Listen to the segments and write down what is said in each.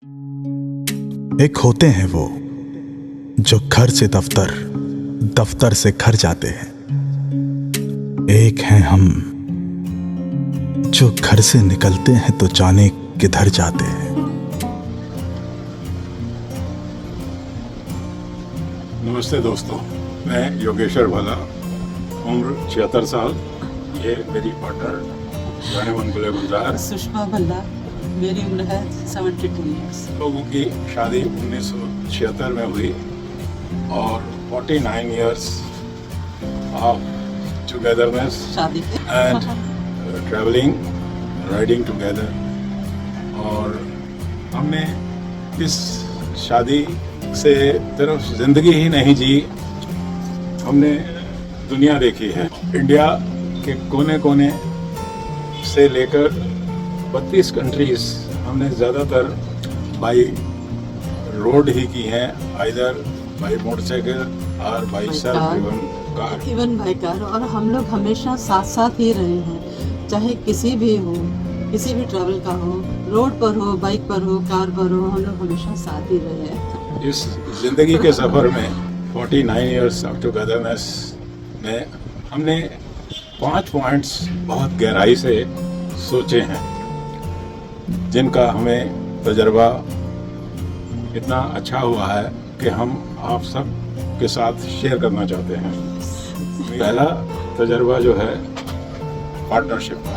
एक होते हैं वो जो घर से दफ्तर, दफ्तर से घर जाते हैं। एक हैं हम जो घर से निकलते हैं तो जाने किधर जाते हैं। नमस्ते दोस्तों, मैं योगेश्वर भला, उम्र 76 साल। ये मेरी पार्टनर जानेमन गुलजार। सुषमा भल्ला, मेरी उम्र है 72 ईयर्स। लोगों की शादी 1976 में हुई और 49 इयर्स ऑफ टुगेदरनेस शादी एंड ट्रैवलिंग, राइडिंग टुगेदर। और हमने इस शादी से सिर्फ जिंदगी ही नहीं जी, हमने दुनिया देखी है। इंडिया के कोने कोने से लेकर 32 कंट्रीज हमने ज़्यादातर बाई रोड ही की हैं, आइदर बाई मोटरसाइकिल और by self driven car. Even by car. और हम लोग हमेशा साथ साथ ही रहे हैं, चाहे किसी भी हो, किसी भी ट्रैवल का हो, रोड पर हो, बाइक पर हो, कार पर हो, हम लोग हमेशा साथ ही रहे हैं। इस जिंदगी के सफ़र में 49 इयर्स ऑफ टुगेदरनेस में हमने 5 पॉइंट्स बहुत गहराई से सोचे हैं, जिनका हमें तजर्बा इतना अच्छा हुआ है कि हम आप सब के साथ शेयर करना चाहते हैं। पहला तजर्बा जो है पार्टनरशिप का।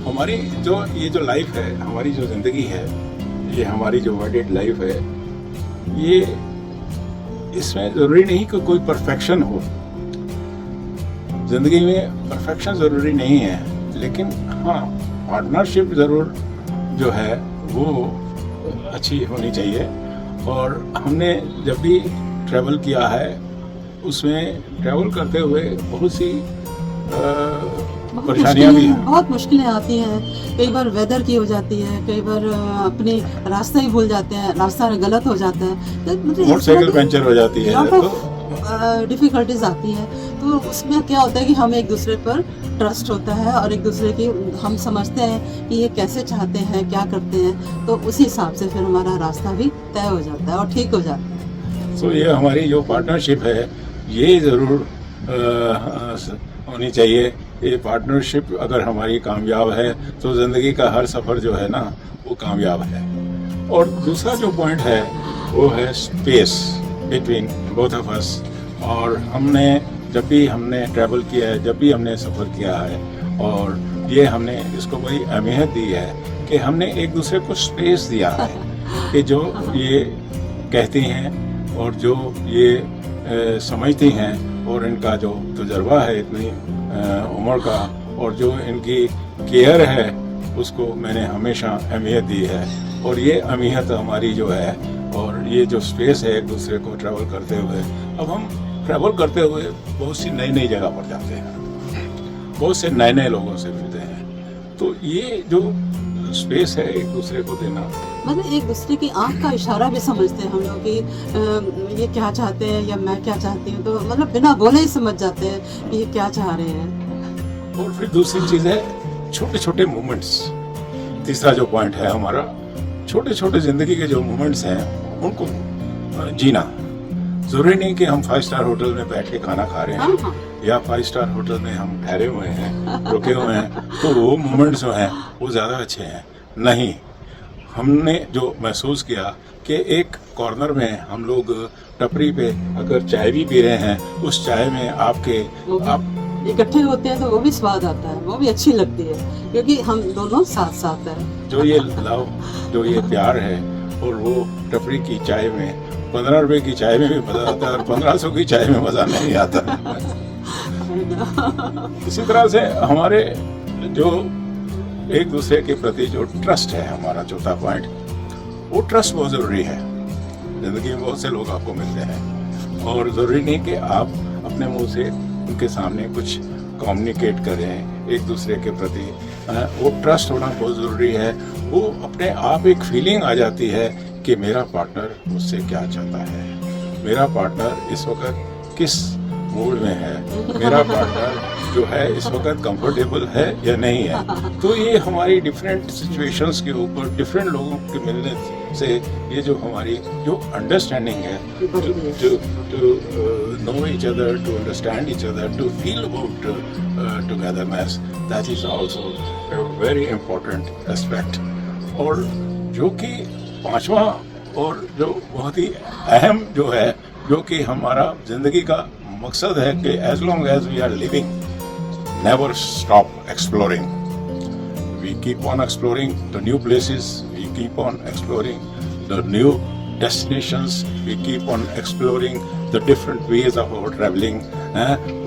हमारी जो लाइफ है, हमारी जो ज़िंदगी है, ये हमारी जो वेडिड लाइफ है, ये इसमें ज़रूरी नहीं कि कोई परफेक्शन हो। ज़िंदगी में परफेक्शन ज़रूरी नहीं है, लेकिन हाँ, पार्टनरशिप ज़रूर जो है वो अच्छी होनी चाहिए। और हमने जब भी ट्रैवल किया है, उसमें ट्रैवल करते हुए बहुत सी परेशानियाँ भी हैं। बहुत मुश्किलें आती हैं। कई बार वेदर की हो जाती है, कई बार अपने रास्ता ही भूल जाते हैं, रास्ता गलत हो जाता है, मोटरसाइकिल पंचर हो जाती है, तो डिफिकल्टीज आती है। तो उसमें क्या होता है कि हम एक दूसरे पर ट्रस्ट होता है और एक दूसरे की हम समझते हैं कि ये कैसे चाहते हैं, क्या करते हैं, तो उसी हिसाब से फिर हमारा रास्ता भी तय हो जाता है और ठीक हो जाता है। तो ये हमारी जो पार्टनरशिप है, ये ज़रूर होनी चाहिए। ये पार्टनरशिप अगर हमारी कामयाब है तो ज़िंदगी का हर सफ़र जो है ना, वो कामयाब है। और दूसरा जो पॉइंट है वो है space between both of us. और हमने जब भी हमने ट्रैवल किया है, जब भी हमने सफ़र किया है, और ये हमने इसको बड़ी अहमियत दी है कि हमने एक दूसरे को स्पेस दिया है कि जो ये कहती हैं और जो ये समझती हैं, और इनका जो तजर्बा है इतनी उम्र का, और जो इनकी केयर है, उसको मैंने हमेशा अहमियत दी है। और ये अहमियत हमारी जो है, और ये जो स्पेस है एक दूसरे को ट्रैवल करते हुए, अब हम ट्रैवल करते हुए बहुत सी नई नई जगह पर जाते हैं, बहुत से नए नए लोगों से मिलते हैं। तो ये जो स्पेस है एक दूसरे को देना, मतलब एक दूसरे की आंख का इशारा भी समझते हैं हम लोग कि ये क्या चाहते हैं या मैं क्या चाहती हूँ, तो मतलब बिना बोले ही समझ जाते हैं कि ये क्या चाह रहे हैं। और फिर दूसरी चीज़ है छोटे छोटे मोमेंट्स। तीसरा जो पॉइंट है हमारा, छोटे छोटे ज़िंदगी के जो मोमेंट्स हैं उनको जीना। ज़रूरी नहीं कि हम 5 स्टार होटल में बैठ के खाना खा रहे हैं या 5 स्टार होटल में हम ठहरे हुए हैं, रुके हुए हैं, तो वो मोमेंट्स जो हैं वो ज़्यादा अच्छे हैं। नहीं, हमने जो महसूस किया कि एक कॉर्नर में हम लोग टपरी पे अगर चाय भी पी रहे हैं, उस चाय में आप इकट्ठे होते हैं तो वो भी स्वाद आता है, वो भी अच्छी लगती है, क्योंकि हम दोनों साथ साथ हैं। जो ये लव, जो ये प्यार है, और वो टपरी की चाय में 15 रुपए की चाय में भी मज़ा आता है और 1500 की चाय में मज़ा नहीं आता। इसी तरह से हमारे जो एक दूसरे के प्रति जो ट्रस्ट है, हमारा चौथा पॉइंट, वो ट्रस्ट बहुत ज़रूरी है। ज़िंदगी में बहुत से लोग आपको मिलते हैं, और ज़रूरी नहीं कि आप अपने मुंह से उनके सामने कुछ कम्युनिकेट करें एक दूसरे के प्रति। वो ट्रस्ट होना बहुत ज़रूरी है। वो अपने आप एक फीलिंग आ जाती है कि मेरा पार्टनर मुझसे क्या चाहता है, मेरा पार्टनर इस वक्त किस मूड में है, मेरा पार्टनर जो है इस वक्त कंफर्टेबल है या नहीं है। तो ये हमारी डिफरेंट सिचुएशंस के ऊपर डिफरेंट लोगों के मिलने से ये जो हमारी जो अंडरस्टैंडिंग है, to know each other, to understand each other, to feel about togetherness, that is also a very important aspect. और जो कि पांचवा और जो बहुत ही अहम जो है, जो कि हमारा जिंदगी का मकसद है कि as long as we are living, never stop exploring. We keep on exploring the new places, we keep on exploring the new destinations, we keep on exploring the different ways of our traveling।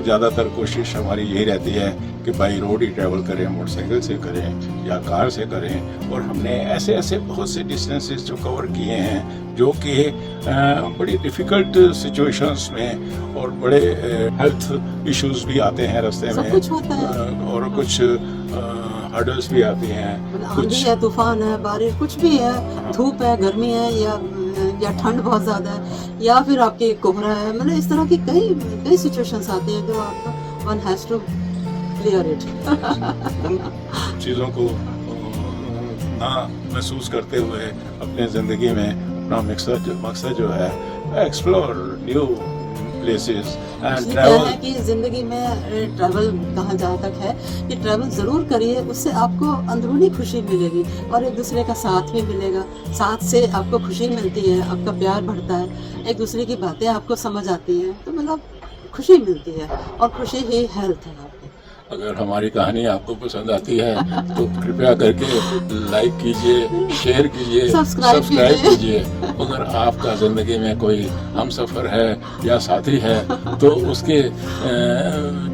ज़्यादातर कोशिश हमारी यही रहती है कि by road he travel करें, motorcycle से करें या कार से करें। और हमने ऐसे ऐसे बहुत से डिस्टेंसेस जो कवर किए हैं जो कि बड़ी डिफ़िकल्ट सिचुएशंस में और बड़े हेल्थ इश्यूज भी आते हैं रास्ते में, कुछ होता है। और कुछ हर्डल्स भी आती हैं, आंधी है, तूफान है, बारिश, कुछ भी है, धूप है, गर्मी है, या ठंड बहुत ज़्यादा है, या फिर आपके कोहरा है, मतलब इस तरह की कई सिचुएशंस आती हैं जो आपको one has to clear it. उन चीज़ों को ना महसूस करते हुए अपने ज़िंदगी में अपना मकसद जो है एक्सप्लोर न्यू प्लेसेस एंड क्या है ट्रैवल। कि जिंदगी में ट्रैवल कहा जहाँ तक है कि ट्रैवल ज़रूर करिए, उससे आपको अंदरूनी खुशी मिलेगी और एक दूसरे का साथ भी मिलेगा। साथ से आपको खुशी मिलती है, आपका प्यार बढ़ता है, एक दूसरे की बातें आपको समझ आती हैं, तो मतलब खुशी मिलती है, और खुशी ही हेल्थ है आपकी। अगर हमारी कहानी आपको पसंद आती है तो कृपया करके लाइक कीजिए, शेयर कीजिए, सब्सक्राइब कीजिए। अगर आपका ज़िंदगी में कोई हमसफ़र है या साथी है तो उसके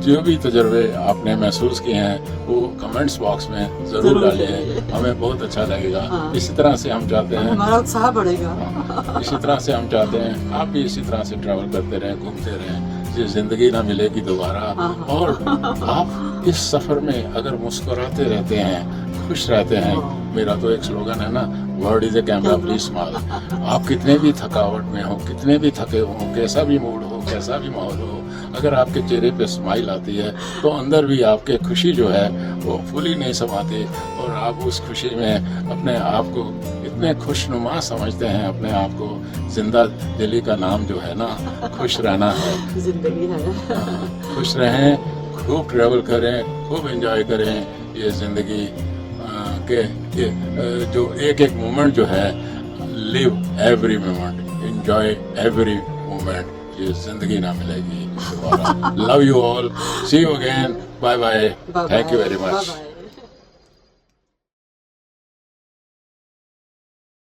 जो भी तजर्बे आपने महसूस किए हैं वो कमेंट्स बॉक्स में ज़रूर डालिए, हमें बहुत अच्छा लगेगा। हाँ। इसी तरह से हम चाहते हैं, हमारा उत्साह बढ़ेगा। इसी तरह से हम चाहते हैं आप भी इसी तरह से ट्रैवल करते रहें, घूमते रहें। ये ज़िंदगी ना मिलेगी दोबारा। और आप इस सफ़र में अगर मुस्कुराते रहते हैं, खुश रहते हैं, मेरा तो एक स्लोगन है ना, world is a camera please smile. आप कितने भी थकावट में हो, कितने भी थके हो, कैसा भी मूड हो, कैसा भी माहौल हो, अगर आपके चेहरे पे स्माइल आती है तो अंदर भी आपके खुशी जो है वो फुली नहीं समाती, और आप उस खुशी में अपने आप को इतने खुशनुमा समझते हैं, अपने आप को जिंदा दिली का नाम जो है ना खुश रहना है। जिंदगी है। खुश रहें, खूब ट्रैवल करें, खूब एंजॉय करें ये ज़िंदगी के जो एक एक मोमेंट जो है, live every moment, enjoy every moment. ये ज़िंदगी ना मिलेगी दोबारा। Love you all, see you again, bye bye, thank you very much.